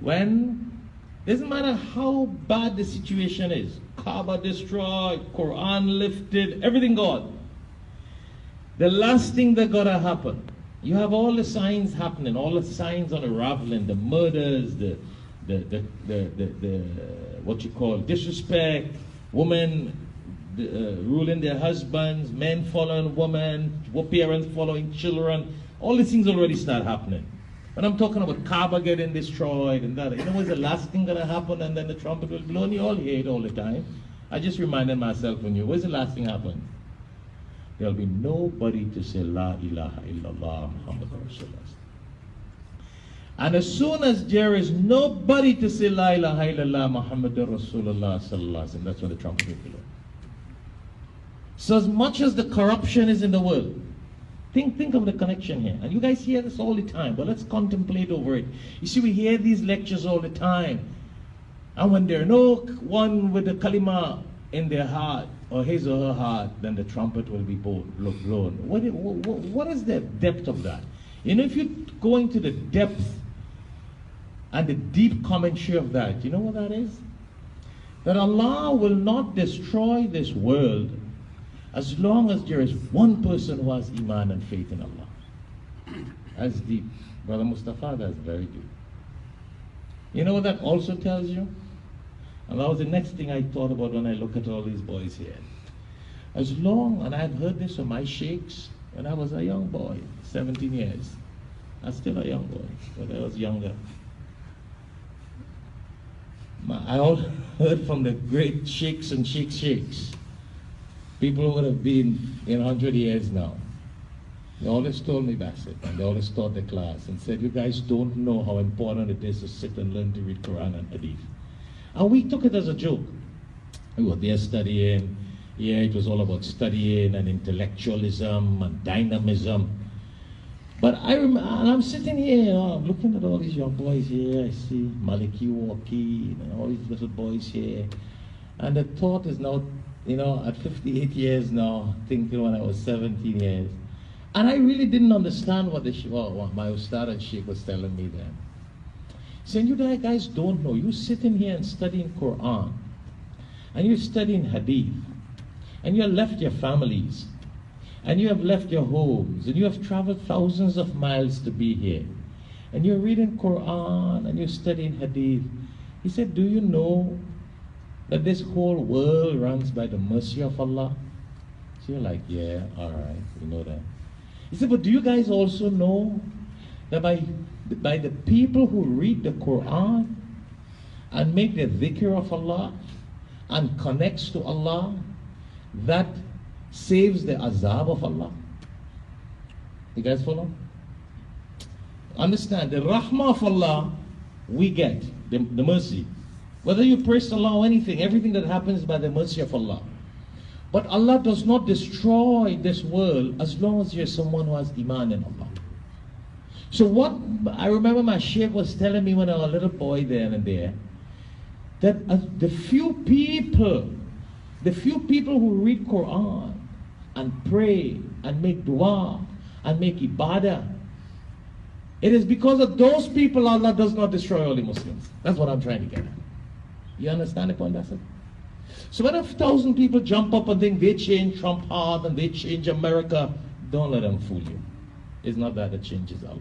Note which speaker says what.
Speaker 1: when, doesn't matter how bad the situation is, Kaaba destroyed, Quran lifted, everything gone. The last thing that gotta happen, you have all the signs happening, all the signs unraveling, the murders, the what you call disrespect, women ruling their husbands, men following women, parents following children, all these things already start happening. When I'm talking about Kaaba getting destroyed and that, you know what's the last thing gonna happen, and then the trumpet will blow, and you all hear it all the time. I just reminded myself when what's the last thing happen? There'll be nobody to say La ilaha illallah Muhammad Rasulullah. And as soon as there is nobody to say La ilaha illallah Muhammad Rasulullah sallallahu alaihi wasallam, that's when the trumpet will blow. So as much as the corruption is in the world, think of the connection here. And you guys hear this all the time, but let's contemplate over it. You see, we hear these lectures all the time. And when there are no one with the kalima in their heart, or his or her heart, then the trumpet will be blown. What is the depth of that? You know, if you go into the depth and the deep commentary of that, you know what that is? That Allah will not destroy this world as long as there is one person who has iman and faith in Allah. That's deep. Brother Mustafa, that's very deep. You know what that also tells you? And that was the next thing I thought about when I look at all these boys here. As long, and I've heard this from my sheikhs when I was a young boy, 17 years. I'm still a young boy, but I was younger. I all heard from the great sheikhs and sheikhs. People who would have been in 100 years now. They always told me, Bassett, and they always taught the class and said, you guys don't know how important it is to sit and learn to read Quran and Hadith. And we took it as a joke. We were there studying. Yeah, it was all about studying and intellectualism and dynamism. But and I'm sitting here, I'm looking at all these young boys here. I see Maliki walking and all these little boys here. And the thought is now, you know, at 58 years now, thinking when I was 17 years. And I really didn't understand what my Ustad and Sheikh was telling me then. Saying, you guys don't know. You're sitting here and studying Quran, and you're studying Hadith, and you have left your families, and you have left your homes, and you have traveled thousands of miles to be here, and you're reading Quran, and you're studying Hadith. He said, do you know that this whole world runs by the mercy of Allah? So you're like, yeah, all right, we know that. He said, but do you guys also know that by the people who read the Quran and make the dhikr of Allah and connects to Allah, that saves the azab of Allah? You guys follow? Understand, the rahmah of Allah we get, the mercy. Whether you praise Allah or anything, everything that happens by the mercy of Allah. But Allah does not destroy this world as long as you're someone who has iman in Allah. So what I remember my sheikh was telling me when I was a little boy then and there, that the few people who read Quran and pray and make dua and make ibadah, it is because of those people Allah does not destroy all the Muslims. That's what I'm trying to get at. You understand the point, that's it? So when 1,000 people jump up and think they change Trump hard and they change America, don't let them fool you. It's not that it changes Allah.